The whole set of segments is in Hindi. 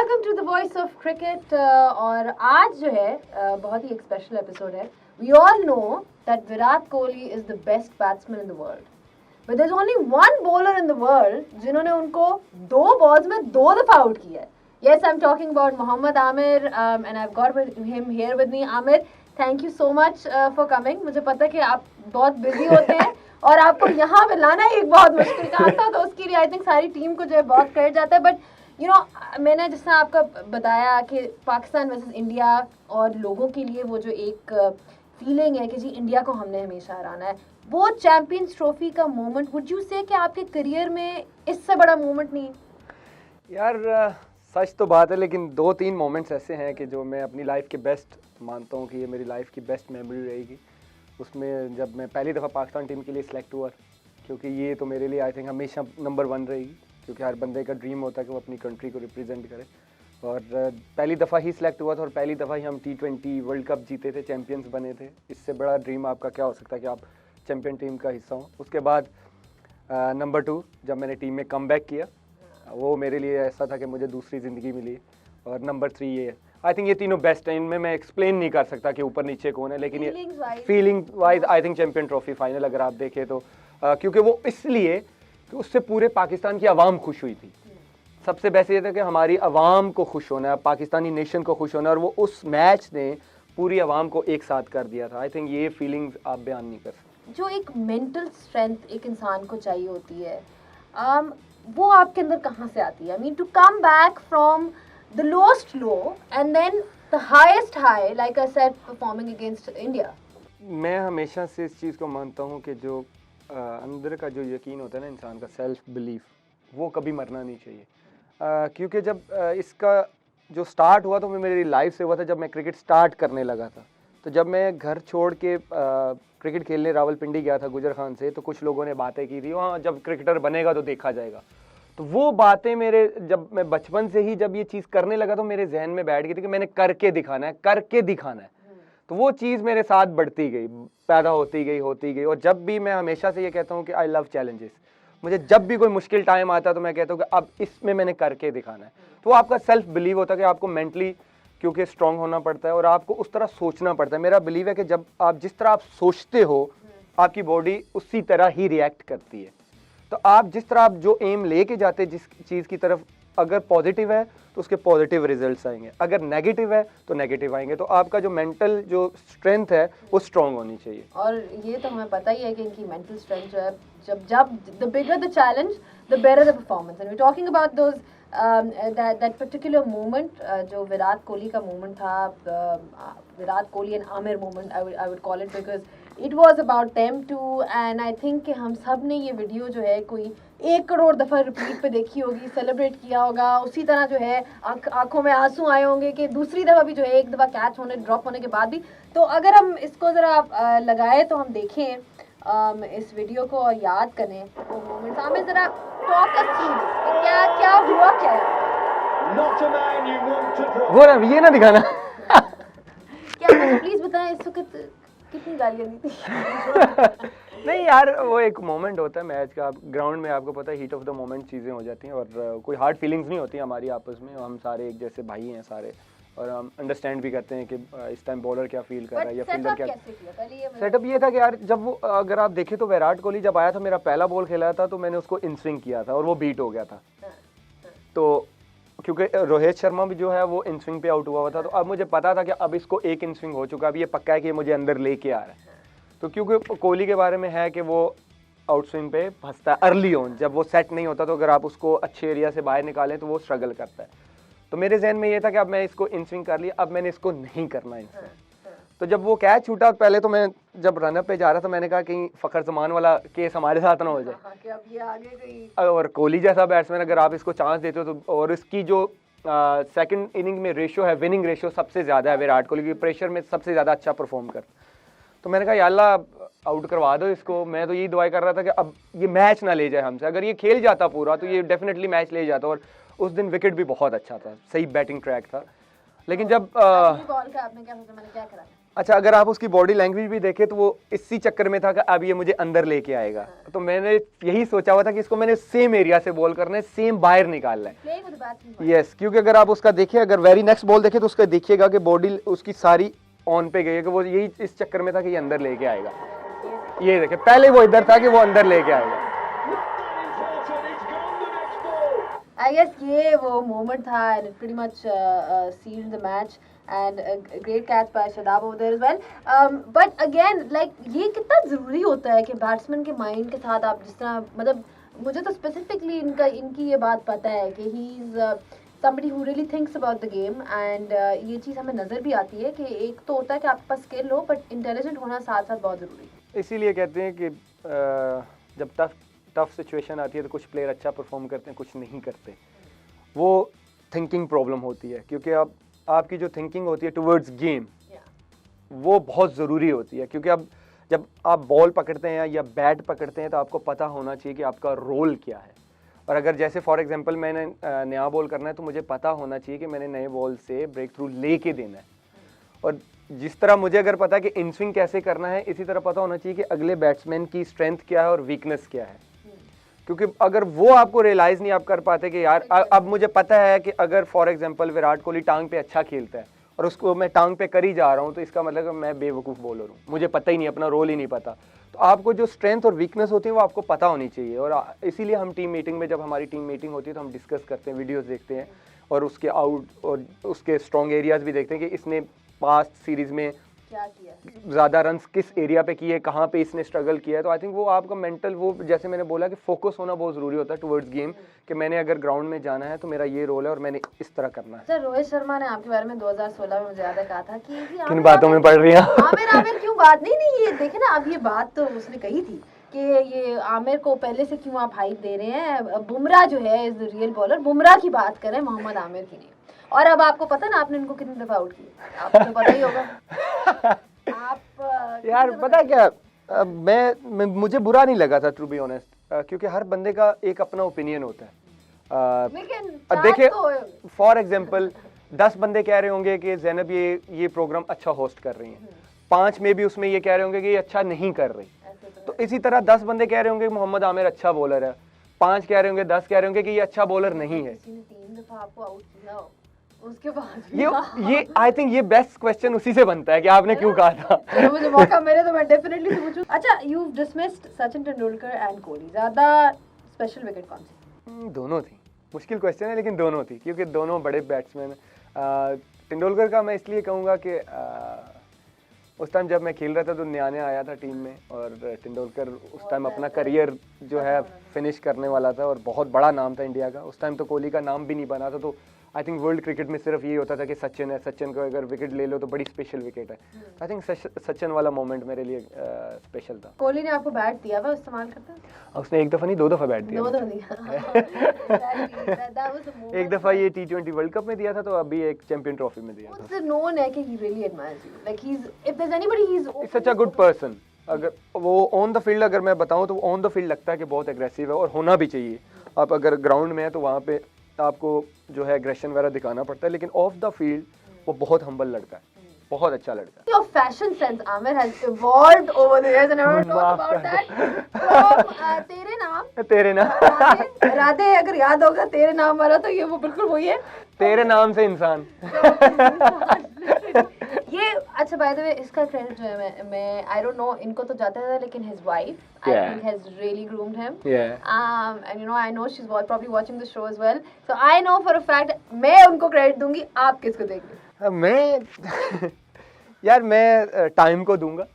Welcome to the voice of cricket. और आज जो है बहुत ही एक स्पेशल एपिसोड है। We all know that Virat Kohli is the best batsman in the world, but there is only one bowler in the world जिन्होंने उनको 2 बॉल्स में 2 दफा आउट किया है। Yes, I'm talking about Mohammad Amir, and I've got him here with me. Amir, thank you so much for coming. मुझे पता है कि आप बहुत बिजी होते हैं और आपको यहाँ पे लाना ही एक बहुत मुश्किल काम था, तो उसके लिए आई थिंक सारी टीम को जो है बहुत क्रेडिट जाता है। बट यू नो, मैंने जिस तरह आपका बताया कि पाकिस्तान वर्सेस इंडिया और लोगों के लिए वो जो एक फीलिंग है कि जी इंडिया को हमने हमेशा हराना है, वो चैंपियंस ट्रॉफी का मोमेंट, वुड यू से कि आपके करियर में इससे बड़ा मोमेंट नहीं? यार सच तो बात है, लेकिन 2-3 मोमेंट्स ऐसे हैं कि जो मैं अपनी लाइफ के बेस्ट मानता हूँ कि ये मेरी लाइफ की बेस्ट मेमोरी रहेगी। उसमें जब मैं पहली दफ़ा पाकिस्तान टीम के लिए सिलेक्ट हुआ, क्योंकि ये तो मेरे लिए आई थिंक हमेशा नंबर 1 रहेगी, क्योंकि हर बंदे का ड्रीम होता है कि वो अपनी कंट्री को रिप्रेजेंट करे। और पहली दफ़ा ही सिलेक्ट हुआ था और पहली दफ़ा ही हम T20 वर्ल्ड कप जीते थे, चैम्पियंस बने थे। इससे बड़ा ड्रीम आपका क्या हो सकता है कि आप चैम्पियन टीम का हिस्सा हो। उसके बाद नंबर 2 जब मैंने टीम में कम बैक किया, वो मेरे लिए ऐसा था कि मुझे दूसरी ज़िंदगी मिली। और नंबर 3 ये है। आई थिंक ये तीनों बेस्ट हैं, इनमें मैं एक्सप्लेन नहीं कर सकता कि ऊपर नीचे कौन है, लेकिन ये feeling wise I think champion trophy final अगर आप देखें तो क्योंकि वो इसलिए कि उससे पूरे पाकिस्तान की आवाम खुश हुई थी। सबसे बेस्ट ये था कि हमारी आवाम को खुश होना है, पाकिस्तानी नेशन को खुश होना है, और वो उस मैच ने पूरी आवाम को एक साथ कर दिया था। आई थिंक ये फीलिंग्स आप बयान नहीं कर सकते। जो एक मेंटल स्ट्रेंथ एक इंसान को चाहिए होती है, वो आपके अंदर कहाँ से आती है? I mean to come back from the lowest low and then the highest high, like I said, performing against India. मैं हमेशा से इस चीज़ को मानता हूँ कि जो अंदर का जो यकीन होता है ना इंसान का, सेल्फ बिलीफ, वो कभी मरना नहीं चाहिए। क्योंकि जब इसका जो स्टार्ट हुआ तो मेरी लाइफ से हुआ था जब मैं क्रिकेट स्टार्ट करने लगा था। तो जब मैं घर छोड़ के क्रिकेट खेलने रावलपिंडी गया था गुजर खान से, तो कुछ लोगों ने बातें की थी, वहाँ जब क्रिकेटर बनेगा तो देखा जाएगा। तो वो बातें मेरे, जब मैं बचपन से ही जब ये चीज़ करने लगा तो मेरे जहन में बैठ गई थी कि मैंने करके दिखाना है, करके दिखाना है। तो वो चीज़ मेरे साथ बढ़ती गई, पैदा होती गई। और जब भी मैं हमेशा से ये कहता हूँ कि आई लव चैलेंजेस। मुझे जब भी कोई मुश्किल टाइम आता है तो मैं कहता हूँ कि अब इसमें मैंने करके दिखाना है। तो आपका सेल्फ बिलीव होता है कि आपको मेंटली क्योंकि स्ट्रांग होना पड़ता है और आपको उस तरह सोचना पड़ता है। मेरा बिलीव है कि जब आप जिस तरह आप सोचते हो, आपकी बॉडी उसी तरह ही रिएक्ट करती है। तो आप जिस तरह आप जो एम लेके जाते हैं जिस चीज़ की तरफ, अगर पॉजिटिव है तो उसके पॉजिटिव रिजल्ट्स आएंगे, अगर नेगेटिव है तो नेगेटिव आएंगे। तो आपका जो मेंटल जो स्ट्रेंथ है वो स्ट्रांग होनी चाहिए। और ये तो हमें पता ही है कि इनकी मेंटल स्ट्रेंथ जो है, जब the bigger the challenge the better the performance. And we talking about those that particular moment जो विराट कोहली का मोमेंट था, Virat Kohli and Amir moment I would call it, because it was about them two. And I think कि हम सब ने ये वीडियो जो है कोई 1 करोड़ दफ़ा रिपीट पे देखी होगी, सेलिब्रेट किया होगा। उसी तरह जो है आंखों में आंसू आए होंगे कि दूसरी दफ़ा भी जो है, एक दफ़ा कैच होने ड्रॉप होने के बाद भी। तो अगर हम इसको ज़रा लगाए तो हम देखें इस वीडियो को और याद करें वो मोमेंट्स। हमें ज़रा टॉक अस थ्रू क्या हुआ, क्या वो ना ये ना दिखाना क्या मुझे प्लीज़ बताएं इस वक्त कितनी गालियाँ दी थी? नहीं यार, वो एक मोमेंट होता है मैच का, ग्राउंड में आपको पता है हीट ऑफ द मोमेंट चीज़ें हो जाती हैं और कोई हार्ड फीलिंग्स नहीं होती हमारी आपस में। हम सारे एक जैसे भाई हैं सारे, और हम अंडरस्टैंड भी करते हैं कि इस टाइम बॉलर क्या फील कर रहा है या फील्डर क्या। सेटअप ये था कि यार जब वो, अगर आप देखें तो विराट कोहली जब आया था, मेरा पहला बॉल खेला था तो मैंने उसको इन स्विंग किया था और वो बीट हो गया था। तो क्योंकि रोहित शर्मा भी जो है वो इन स्विंग पे आउट हुआ था, तो अब मुझे पता था कि अब इसको एक इन स्विंग हो चुका, अब ये पक्का है कि ये मुझे अंदर लेके आ रहा है। तो क्योंकि कोहली के बारे में है कि वो आउट स्विंग पे फंसता है अर्ली ऑन, जब वो सेट नहीं होता तो अगर आप उसको अच्छे एरिया से बाहर निकालें तो वो स्ट्रगल करता है। तो मेरे जहन में ये था कि अब मैं इसको इन स्विंग कर लिया, अब मैंने इसको नहीं करना इन स्विंग। तो जब वो कैच छूटा, पहले तो मैं जब रनअप पे जा रहा था मैंने कहा कहीं फखर जमान वाला केस हमारे साथ ना हो जाए, कि अब ये आगे गई। और कोहली जैसा बैट्समैन अगर आप इसको चांस देते हो तो, और इसकी जो सेकंड इनिंग में रेशियो है, विनिंग रेशियो सबसे ज़्यादा है विराट कोहली की, प्रेशर में सबसे ज़्यादा अच्छा परफॉर्म कर। तो मैंने कहा या अल्लाह आउट करवा दो इसको। मैं तो यही दुआ कर रहा था कि अब ये मैच ना ले जाए हमसे, अगर ये खेल जाता पूरा तो ये डेफिनेटली मैच ले जाता। और उस दिन विकेट भी बहुत अच्छा था, सही बैटिंग ट्रैक था। लेकिन जब बॉल का आपने क्या सोचा, मैंने क्या करा? अच्छा, अगर आप उसकी बॉडी लैंग्वेज भी देखें तो वो इसी चक्कर में था कि अब ये मुझे अंदर लेके आएगा, तो मैंने यही सोचा हुआ था कि इसको मैंने सेम एरिया से बॉल करना है, सेम बाहर निकालना है। Playing with the batsman. Yes, क्योंकि अगर आप उसका देखिए, अगर वेरी नेक्स्ट बॉल देखे तो उसका देखिएगा कि बॉडी उसकी सारी ऑन पे गई है, कि वो यही इस चक्कर में था कि ये अंदर लेके आएगा। ये देखे, पहले वो इधर था कि वो अंदर लेके आएगा। I guess ये वो moment था and it pretty much sealed the match and a great catch by Shadab over there as well. But again, like ये कितना ज़रूरी होता है कि बैट्समैन के माइंड के साथ आप जिस तरह, मतलब मुझे तो स्पेसिफिकली इनकी ये बात पता है कि he is somebody who really thinks about the game and ये चीज़ हमें नज़र भी आती है कि एक तो होता है कि आपके पास स्किल हो बट इंटेलिजेंट होना साथ साथ बहुत ज़रूरी है। इसीलिए कहते हैं कि जब टफ सिचुएशन आती है तो कुछ प्लेयर अच्छा परफॉर्म करते हैं, कुछ नहीं करते। वो थिंकिंग प्रॉब्लम होती है, क्योंकि अब आपकी जो थिंकिंग होती है टुवर्ड्स गेम वो बहुत ज़रूरी होती है, क्योंकि अब जब आप बॉल पकड़ते हैं या बैट पकड़ते हैं तो आपको पता होना चाहिए कि आपका रोल क्या है। और अगर जैसे फॉर एग्जांपल मैंने नया बॉल करना है तो मुझे पता होना चाहिए कि मैंने नए बॉल से ब्रेक थ्रू लेके देना है। और जिस तरह मुझे अगर पता है कि इन स्विंग कैसे करना है, इसी तरह पता होना चाहिए कि अगले बैट्समैन की स्ट्रेंथ क्या है और वीकनेस क्या है। क्योंकि अगर वो आपको रियलाइज़ नहीं आप कर पाते कि यार अब मुझे पता है कि अगर फॉर एग्जांपल विराट कोहली टांग पे अच्छा खेलता है और उसको मैं टांग पे कर ही जा रहा हूँ, तो इसका मतलब मैं बेवकूफ़ बॉलर हूँ, मुझे पता ही नहीं, अपना रोल ही नहीं पता। तो आपको जो स्ट्रेंथ और वीकनेस होती है वो आपको पता होनी चाहिए। और इसीलिए हम टीम मीटिंग में, जब हमारी टीम मीटिंग होती है तो हम डिस्कस करते हैं, वीडियोज़ देखते हैं और उसके आउट और उसके स्ट्रॉन्ग एरियाज़ भी देखते हैं कि इसने पास्ट सीरीज़ में क्या किया, ज़्यादा रन्स किस एरिया पे किए, कहाँ पे इसने स्ट्रगल किया है। तो आई थिंक वो आपका मेंटल, वो जैसे मैंने बोला कि फोकस होना बहुत ज़रूरी होता है टुवर्ड्स गेम, कि मैंने अगर ग्राउंड में जाना है तो मेरा ये रोल है और मैंने इस तरह करना है। सर रोहित शर्मा ने आपके बारे में 2016 में मुझे याद है कहा था कि जी किन बातों में पढ़ रही हैं? आमिर क्यों बात नहीं ये देखे ना, अब ये बात तो उसने कही थी कि ये आमिर को पहले से क्यों आप हाइप दे रहे हैं, बुमराह जो है is the real bowler, Bumrah की बात करें मोहम्मद आमिर की नहीं। और अब आपको पता ना आपने इनको कितनी दफा आउट किया, आपको पता ही होगा। आप यार पता क्या, मुझे बुरा नहीं लगा था टू बी ऑनेस्ट, क्योंकि हर बंदे का एक अपना ओपिनियन होता है। लेकिन देखिए फॉर एग्जांपल 10 बंदे कह रहे होंगे कि ज़ैनब ये प्रोग्राम अच्छा होस्ट कर रही हैं, 5 में भी उसमें ये कह रहे होंगे कि ये अच्छा नहीं कर रही। तो इसी तरह 10 बंदे कह रहे होंगे मोहम्मद आमिर अच्छा बॉलर है, 5 कह रहे होंगे, 10 कह रहे होंगे कि ये अच्छा बॉलर नहीं है। किसी ने 3 दफा आपको आउट किया हो, उसके बाद ये आई थिंक ये बेस्ट क्वेश्चन उसी से बनता है कि आपने क्यों कहा था। चलो मुझे मौका मिले तो मैं डेफिनेटली पूछूं। अच्छा, you dismissed Sachin Tendulkar and Kohli, ज्यादा स्पेशल विकेट कौन सी? दोनों थी। मुश्किल क्वेश्चन है लेकिन दोनों थी, क्योंकि दोनों बड़े बैट्समैन। तेंदुलकर का मैं इसलिए कहूँगा कि उस टाइम जब मैं खेल रहा था तो नया आया था टीम में, और तेंदुलकर उस टाइम अपना करियर जो है फिनिश करने वाला था और बहुत बड़ा नाम था इंडिया का। उस टाइम तो कोहली का नाम भी नहीं बना था, तो आई थिंक वर्ल्ड क्रिकेट में सिर्फ ये होता था कि सचिन है, सचिन को अगर विकेट ले लो तो बड़ी स्पेशल विकेट है। आई थिंक सचिन वाला मोमेंट मेरे लिए स्पेशल था। कोहली ने आपको बैट दिया था, इस्तेमाल करता है? उसने एक दफ़ा नहीं 2 दफ़ा बैट दिया। 2 दफा दिया। एक दफ़ा ये T20 वर्ल्ड कप में दिया था, तो अभी एक चैंपियन ट्रॉफी में दिया था। What's known है कि he really admires you. Like if there's anybody he's such a good person. अगर वो ऑन द फील्ड अगर मैं बताऊं तो ऑन द फील्ड लगता है कि बहुत एग्रेसिव है, और होना भी चाहिए। आप अगर ग्राउंड में है तो वहाँ पे आपको जो है एग्रेशन वगैरह दिखाना पड़ता है, लेकिन ऑफ द फील्ड वो बहुत हम्बल लड़का है, बहुत अच्छा लड़का है। Your fashion sense, Amir, has evolved over the years, and I want to talk about that. From तेरे नाम राधे अगर याद होगा, तेरे नाम वाला तो ये वो बिल्कुल वही है, तेरे नाम से इंसान। ये अच्छा बाय द वे इसका क्रेडिट जो है मैं आई डोंट नो इनको तो जाता है, लेकिन his wife I think has really groomed him. And you know I know she's probably watching the show as well, so I know for a fact मैं उनको क्रेडिट दूंगी, आप किसको देंगे? मैं यार मैं टाइम को दूंगा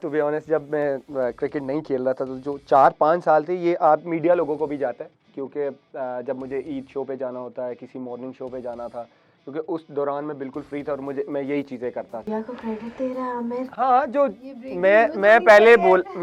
टू बी ऑनेस्ट। जब मैं क्रिकेट नहीं खेल रहा था तो जो 4-5 साल थे, ये आप मीडिया लोगों को भी जाता है, क्योंकि जब मुझे ईद शो पे जाना होता है, किसी मॉर्निंग शो पे जाना था, क्योंकि उस दौरान मैं बिल्कुल फ्री था और मैं यही चीज़ें करता था। को क्रेडिट दे रहा आमिर। हाँ, जो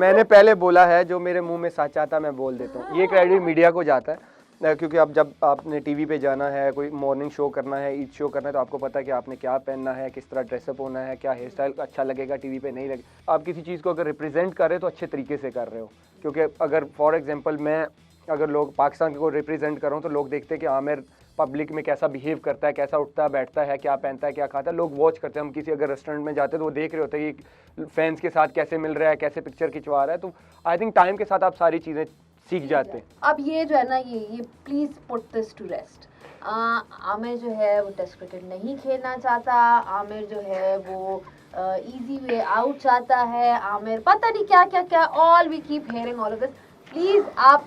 मैंने पहले बोला है, जो मेरे मुंह में सच आता मैं बोल देता हूँ। ये क्रेडिट मीडिया को जाता है, क्योंकि अब जब आपने टीवी पे जाना है, कोई मॉर्निंग शो करना है, ईद शो करना है, तो आपको पता है कि आपने क्या पहनना है, किस तरह ड्रेसअप होना है, क्या हेयर स्टाइल अच्छा लगेगा टीवी पे, नहीं लगेगा। आप किसी चीज़ को अगर रिप्रेजेंट कर रहे हो तो अच्छे तरीके से कर रहे हो, क्योंकि अगर फॉर एग्जांपल मैं अगर लोग पाकिस्तान को रिप्रेजेंट कर रहा हूँ तो लोग देखते हैं कि आमिर पब्लिक में कैसा बिहेव करता है, कैसा उठता बैठता है, क्या पहनता है, क्या खाता है, लोग वॉच करते हैं। हम किसी अगर रेस्टोरेंट में जाते हैं तो वो देख रहे होते हैं कि फैंस के साथ कैसे मिल रहा है, कैसे पिक्चर खिंचवा रहा है। तो आई थिंक टाइम के साथ आप सारी चीज़ें सीख जाते हैं। अब ये जो है ना, ये please put this to rest. Amir जो है वो टेस्ट क्रिकेट नहीं खेलना चाहता, आमिर जो है वो इजी वे आउट चाहता है, आमिर पता नहीं क्या क्या क्या, all we keep hearing all of this. Please आप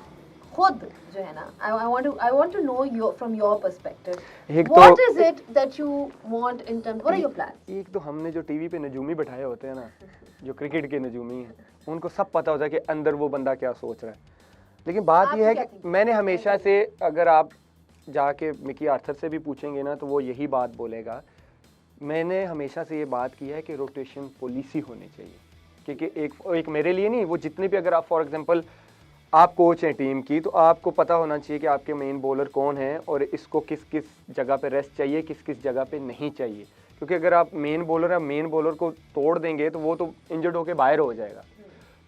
खुद जो है ना, I want to know your from your perspective, what is it that you want in terms, what are your plans? एक तो हमने जो टीवी पे नजूमी बैठाए होते हैं ना, जो क्रिकेट के नजूमी हैं, उनको सब पता होता है कि अंदर वो बंदा क्या सोच रहा है। लेकिन बात यह है कि मैंने हमेशा से, अगर आप जाके मिकी आर्थर से भी पूछेंगे ना तो वो यही बात बोलेगा, मैंने हमेशा से ये बात की है कि रोटेशन पॉलिसी होनी चाहिए। क्योंकि एक मेरे लिए नहीं, वो जितने भी, अगर आप फॉर एग्जांपल आप कोच हैं टीम की, तो आपको पता होना चाहिए कि आपके मेन बॉलर कौन है और इसको किस किस जगह पे रेस्ट चाहिए, किस किस जगह पे नहीं चाहिए। क्योंकि अगर आप मेन बॉलर को तोड़ देंगे तो वो तो इंजर्ड होकर बाहर हो जाएगा।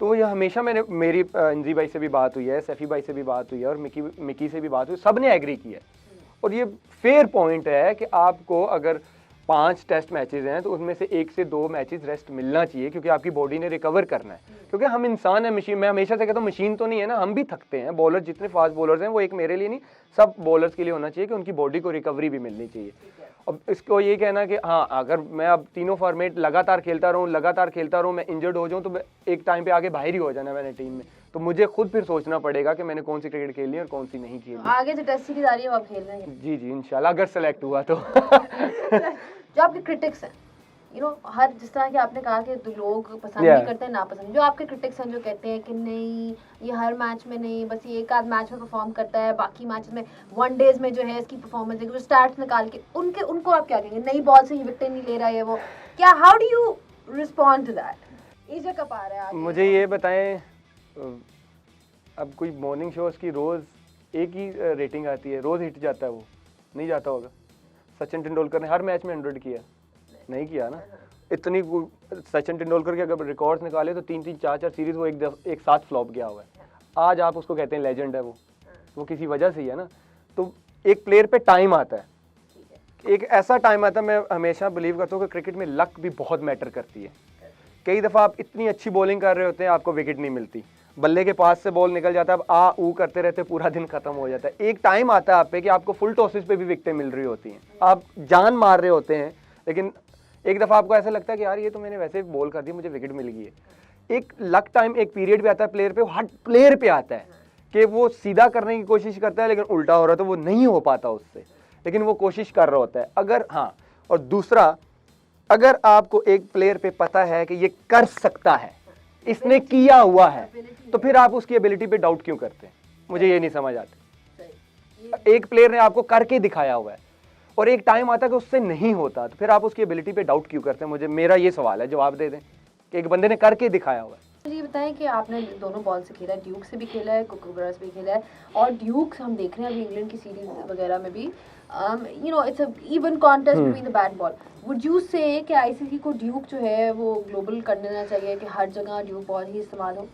तो ये हमेशा मेरी इंजी भाई से भी बात हुई है, सैफी भाई से भी बात हुई है और मिकी से भी बात हुई, सब ने एग्री किया है। और ये फेयर पॉइंट है कि आपको अगर 5 टेस्ट मैचेस हैं तो उसमें से 1 से 2 मैचेस रेस्ट मिलना चाहिए, क्योंकि आपकी बॉडी ने रिकवर करना है। क्योंकि हम इंसान हैं, मशीन, मैं हमेशा से कहता हूँ मशीन तो नहीं है ना, हम भी थकते हैं। बॉलर जितने फास्ट बॉलर्स हैं वो एक मेरे लिए नहीं, सब बॉलर्स के लिए होना चाहिए कि उनकी बॉडी को रिकवरी भी मिलनी चाहिए। अब इसको ये कहना कि हाँ अगर मैं अब तीनों फॉर्मेट लगातार खेलता रहूँ, मैं इंजर्ड हो जाऊँ, तो एक टाइम पे आगे बाहर ही हो जाना मैंने टीम में, तो मुझे खुद फिर सोचना पड़ेगा कि मैंने कौन सी क्रिकेट खेलनी है और कौन सी नहीं खेलनी। आगे जो टेस्ट सीरीज आ रही है वो आप खेल रहे हैं? जी इंशाल्लाह, अगर सेलेक्ट हुआ तो। जो आपके क्रिटिक्स हैं, यू नो, हर जिस तरह के आपने कहा कि तो लोग पसंद नहीं करते हैं, नापसंद, जो आपके क्रिटिक्स हैं जो कहते हैं कि नहीं ये हर मैच में नहीं, बस ये एक आध मैच में परफॉर्म करता है, बाकी मैच में वनडेज में जो है इसकी परफॉर्मेंस देखो, स्टैट्स निकाल के उनको आप क्या कहेंगे? नई बॉल से ही विकेट नहीं ले रहा है वो, क्या, how do you respond to that? Asia Cup आ रहा है, मुझे ये बताएं, अब कोई मॉर्निंग शोज की रोज एक ही रेटिंग आती है, रोज हिट जाता है, वो नहीं जाता होगा। सचिन तेंदुलकर ने हर मैच में 100 किया, नहीं किया ना। इतनी सचिन तेंदुलकर के अगर रिकॉर्ड्स निकाले तो 3-3, 4-4 सीरीज वो एक साथ फ्लॉप गया हुआ है। आज आप उसको कहते हैं लेजेंड है, वो किसी वजह से ही है ना। तो एक प्लेयर पे टाइम आता है, एक ऐसा टाइम आता है, मैं हमेशा बिलीव करता हूँ कि क्रिकेट में लक भी बहुत मैटर करती है। कई दफ़ा आप इतनी अच्छी बॉलिंग कर रहे होते हैं, आपको विकेट नहीं मिलती, बल्ले के पास से बॉल निकल जाता है, अब आ ऊ करते रहते पूरा दिन खत्म हो जाता है। एक टाइम आता है आप पे कि आपको फुल टॉसेस पे भी विकेटें मिल रही होती हैं, आप जान मार रहे होते हैं, लेकिन एक दफ़ा आपको ऐसा लगता है कि यार ये तो मैंने वैसे बॉल कर दी, मुझे विकेट मिल गई है। एक लक टाइम, एक पीरियड भी आता है प्लेयर पे, हर प्लेयर पे आता है कि वो सीधा करने की कोशिश करता है लेकिन उल्टा हो रहा है तो वो नहीं हो पाता उससे, लेकिन वो कोशिश कर रहा होता है। अगर हाँ, और दूसरा, अगर आपको एक प्लेयर पे पता है कि ये कर सकता है, इसने किया हुआ है, तो फिर आप उसकी एबिलिटी पे डाउट क्यों करते हैं? मुझे ये नहीं समझ आता। एक प्लेयर ने आपको करके दिखाया हुआ है और एक टाइम आता है कि उससे नहीं होता, तो फिर आप उसकी एबिलिटी पे डाउट क्यों करते हैं? मेरा ये सवाल है, जवाब दे दें कि एक बंदे ने करके दिखाया हुआ है। मुझे ये बताएं कि आपने दोनों बॉल से खेला है, ड्यूक से भी खेला है, कुकबरा से भी खेला है, और ड्यूक हम देख रहे हैं अभी इंग्लैंड की सीरीज वगैरह में भी, you know, it's a even contest between the bat ball. Would you से कि आईसीसी को ड्यूक जो है वो ग्लोबल कर देना चाहिए कि हर जगह ड्यूक बॉल ही इस्तेमाल हो?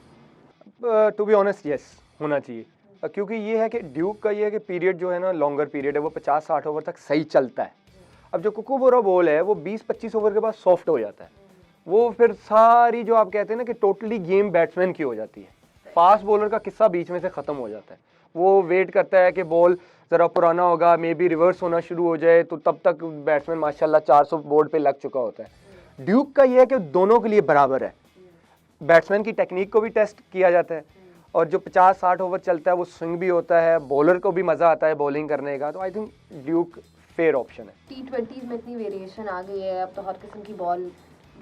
टू बी ऑनेस्ट, यस, होना चाहिए। क्योंकि ये है कि ड्यूक का ये है कि पीरियड जो है ना, लॉन्गर पीरियड है, वो 50-60 ओवर तक सही चलता है। अब जो कुकबरा बॉल है वो 20-25 ओवर के बाद सॉफ्ट हो जाता है, वो फिर सारी जो आप कहते हैं ना कि टोटली गेम बैट्समैन की हो जाती है। फास्ट बॉलर का किस्सा बीच में से ख़त्म हो जाता है, वो वेट करता है कि बॉल ज़रा पुराना होगा, मे बी रिवर्स होना शुरू हो जाए, तो तब तक बैट्समैन माशाल्लाह 400 बोर्ड पे लग चुका होता है। ड्यूक का ये है कि दोनों के लिए बराबर है, बैट्समैन की टेक्निक को भी टेस्ट किया जाता है, और जो 50-60 ओवर चलता है वो स्विंग भी होता है, बॉलर को भी मज़ा आता है बॉलिंग करने का। तो I think Duke fair option है। T20 में इतनी वेरिएशन आ गई है, अब तो हर किस्म की बॉल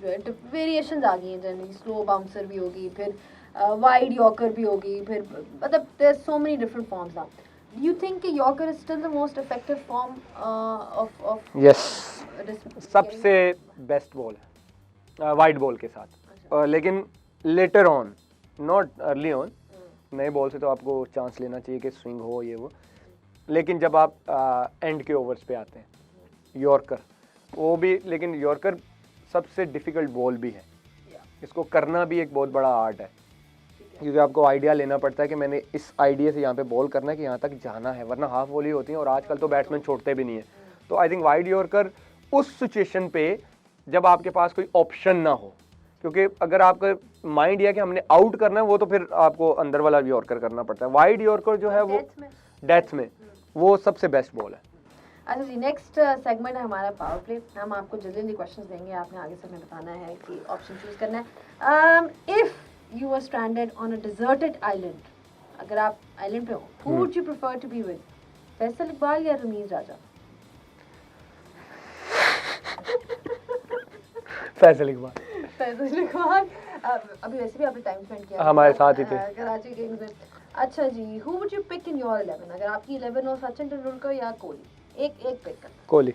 जो है वेरिएशन आ गई हैं, जनरली स्लो बाउंसर भी होगी, फिर वाइड यॉर्कर भी होगी, फिर मतलब there so many different forms now. Do you think कि yorker is still the most effective form of? Yes, सबसे बेस्ट बॉल है वाइड बॉल के साथ, लेकिन later on, not early on. नए बॉल से तो आपको चांस लेना चाहिए कि स्विंग हो ये वो, लेकिन जब आप एंड के ओवर्स पे आते हैं, यॉर्कर वो भी, लेकिन यॉर्कर सबसे डिफ़िकल्ट बॉल भी है, इसको करना भी एक बहुत बड़ा आर्ट है। क्योंकि आपको आइडिया लेना पड़ता है कि मैंने इस आइडिया से यहाँ पे बॉल करना है कि यहाँ तक जाना है, वरना हाफ वॉली होती है और आजकल तो बैट्समैन छोड़ते भी नहीं है। तो आई थिंक वाइड यॉर्कर उस सिचुएशन पे जब आपके पास कोई ऑप्शन ना हो, क्योंकि अगर आपका माइंड यह कि हमने आउट करना है, वो तो फिर आपको अंदर वाला यॉर्कर करना पड़ता है। वाइड यॉर्कर जो है वो डेथ में वो सबसे बेस्ट बॉल है। अच्छा जी, नेक्स्ट सेगमेंट है हमारा पावर प्ले। हम आपको जल्दी जल्दी क्वेश्चंस देंगे, आपने आगे से हमें बताना है कि ऑप्शन चूज करना है। If you were stranded on a deserted island, अगर आप आइलैंड पे हो, who would you prefer to be with, Faisal Iqbal या रमीज राजा? फैसल इकबाल। फैसल इकबाल। अभी वैसे भी आपने टाइम स्पेंड किया हमारे साथ ही थे कराची किंग्स में। अच्छा जी, who would you pick in your 11? अगर आपकी 11 हो, सचिन तेंदुलकर या कोहली, एक पिक करना। कोहली।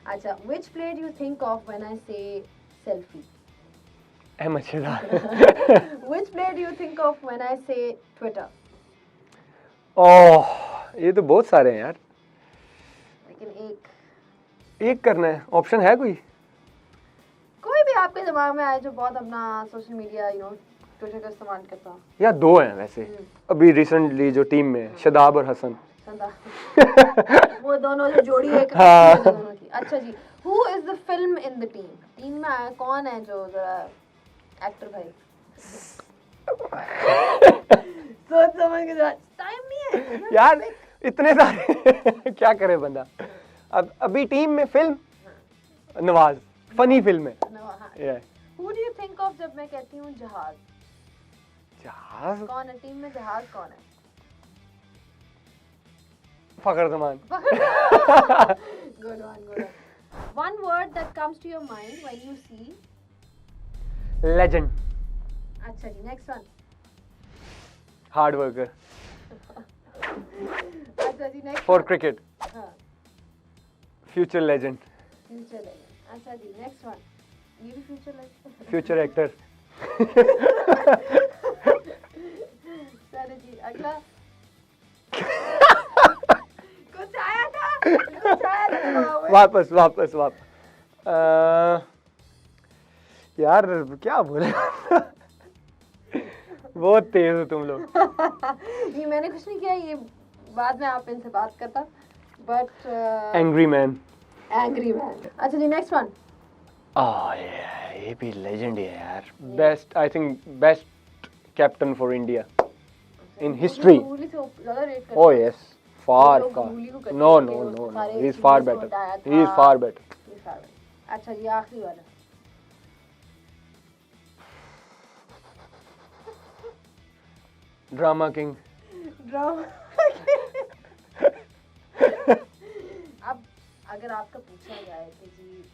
अच्छा, which player do you think of when I say selfie? Ahmad Shahzad. Which player do you think of when I say Twitter? ओह, ये तो बहुत सारे हैं यार, लेकिन एक करना है। ऑप्शन है कोई भी आपके दिमाग में आए जो बहुत अपना सोशल मीडिया ट्विटर का इस्तेमाल करता हो? या दो हैं वैसे अभी रिसेंटली जो टीम में, शादाब और हसन। वो दोनों जो जोड़ी है हाँ। दोनों की। अच्छा जी, who is the film in the team? Team में कौन है जो जरा एक्टर भाई? सोच समझ के, टाइम नहीं है यार, इतने सारे क्या करे बंदा। अब अभी टीम में फिल्म नवाज, फनी फिल्म है। Who do you think of जब मैं कहती हूँ जहाज? जहाज कौन है टीम में? जहाज कौन है? फखर Zaman. Good one. One word that comes to your mind when you see. Legend. अच्छा जी, next one. Hard worker. अच्छा जी, next फॉर one. क्रिकेट। हाँ, फ्यूचर लेजेंड। future legend. अच्छा जी, next one. ये भी future legend. Future actor. चलो जी, अगला। कुछ आया था दिमाग में? वापस यार क्या बोले। बहुत तेज हो तुम लोग। ये मैंने कुछ नहीं किया, ये बाद में आप इनसे बात करता। But angry man. अच्छा जी, नेक्स्ट वन। ये भी लेजेंड है यार। Best, I think best captain for India in history. Oh yes, far. No. He is far better. अच्छा ये आखिरी वाला। Drama king. अब अगर आपका पूछा जाए कि जी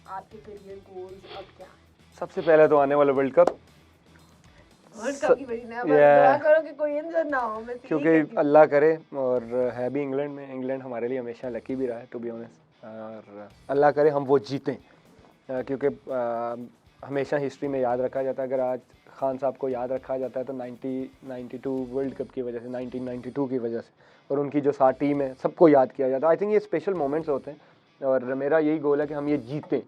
आपके करियर गोल्स अब क्या है? सबसे पहले तो आने वाला वर्ल्ड कप की बड़ी ना दुआ करो कि कोई इंजर ना हो। क्योंकि अल्लाह करे, और है भी इंग्लैंड में। इंग्लैंड हमारे लिए हमेशा लकी भी रहा है टू बी ऑनेस्ट, और अल्लाह करे हम वो जीतें, क्योंकि हमेशा हिस्ट्री में याद रखा जाता है। अगर आज खान साहब को याद रखा जाता है तो 1992 वर्ल्ड कप की वजह से, 1992 की वजह से, और उनकी जो साथ टीम है सबको याद किया जाता है। आई थिंक ये स्पेशल मोमेंट्स होते हैं, और मेरा यही गोल है कि हम ये जीतें।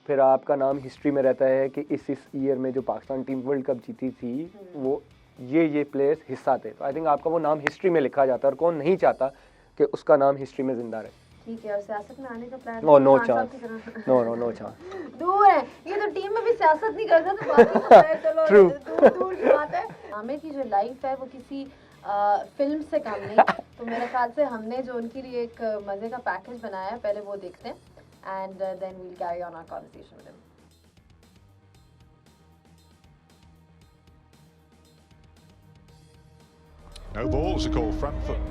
फिर आपका नाम हिस्ट्री में रहता है कि इस ईयर में जो पाकिस्तान टीम वर्ल्ड कप जीती थी वो ये प्लेयर्स हिस्सा थे। तो आई थिंक आपका वो नाम हिस्ट्री में लिखा जाता है, और कौन नहीं चाहता कि उसका नाम हिस्ट्री में जिंदा रहे। ठीक है, और सियासत में आने का प्लान? No chance. दूर है ये तो, टीम में भी सियासत नहीं करता तो बाकी तो है, चलो दूर की बात है। आमिर की जो लाइफ है वो किसी फिल्म से कम नहीं। तो मेरे ख्याल से हमने जो उनके लिए एक मजे का पैकेज बनाया है, पहले वो देखते हैं, and then we'll carry on our conversation with him. No balls, a call front foot.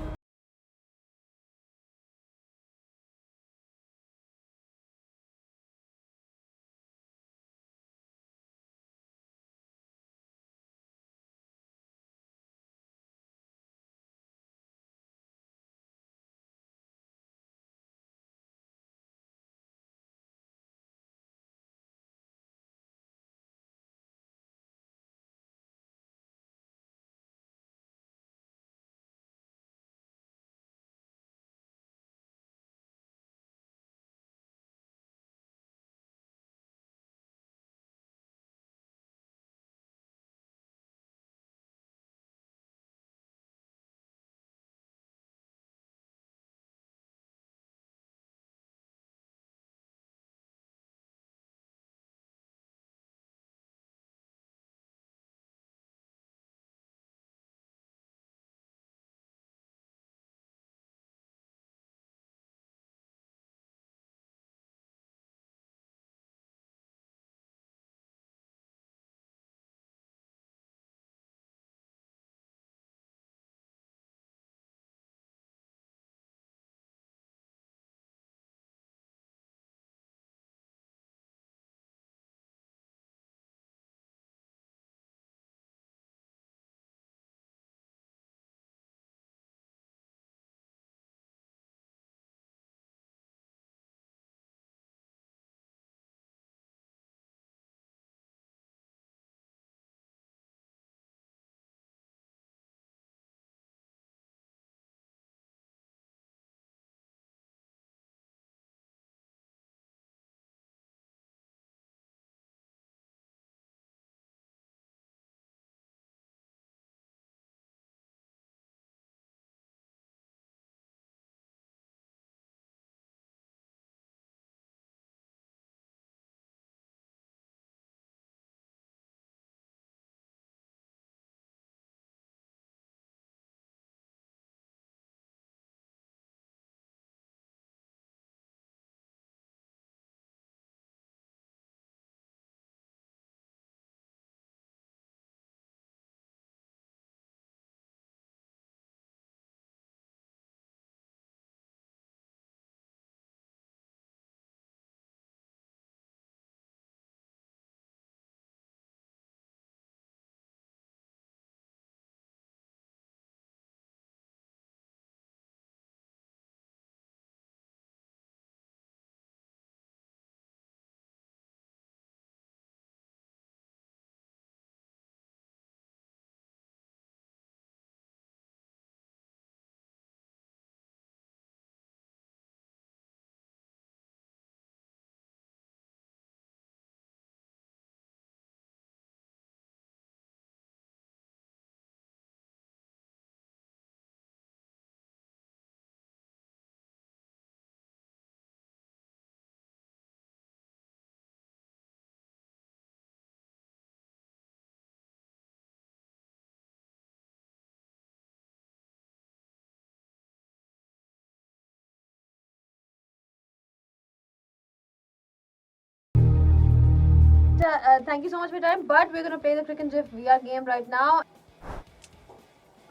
thank you so much for your time. But we're going to play the Cricket GIF VR game right now.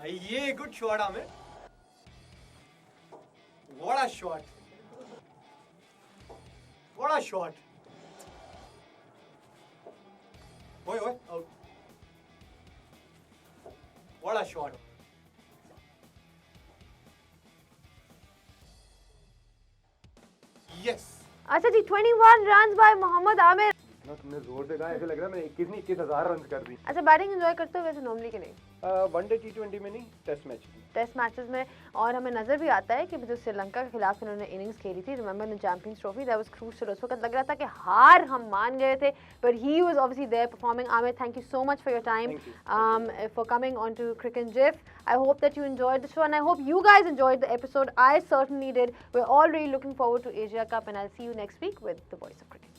Yeah, good shot, Amit. What a shot. What a shot. Oi, out. What a shot. Yes. अच्छा जी 21 runs by मोहम्मद आमिर. ना तुमने जोर से कहा, ऐसे लग रहा है मैंने 21,000 रन कर दी. अच्छा बैटिंग एंजॉय करते हो वैसे नॉर्मली कि नहीं? वनडे T20 में नहीं, टेस्ट मैच में. टेस्ट मैचेस में. और हमें नज़र भी आता है कि जो श्रीलंका के खिलाफ इन्होंने इनिंग्स खेली थी, remember in champions trophy, that was crucial. उस वक्त लग रहा था कि हार हम मान गए थे, but he was obviously there performing. Amir, thank you so much for your time, for coming on to Cricket GIF. I hope that you enjoyed the show and I hope you guys enjoyed the episode. I certainly did. We're all really looking forward to Asia Cup and I'll see you next week with the Voice of Cricket.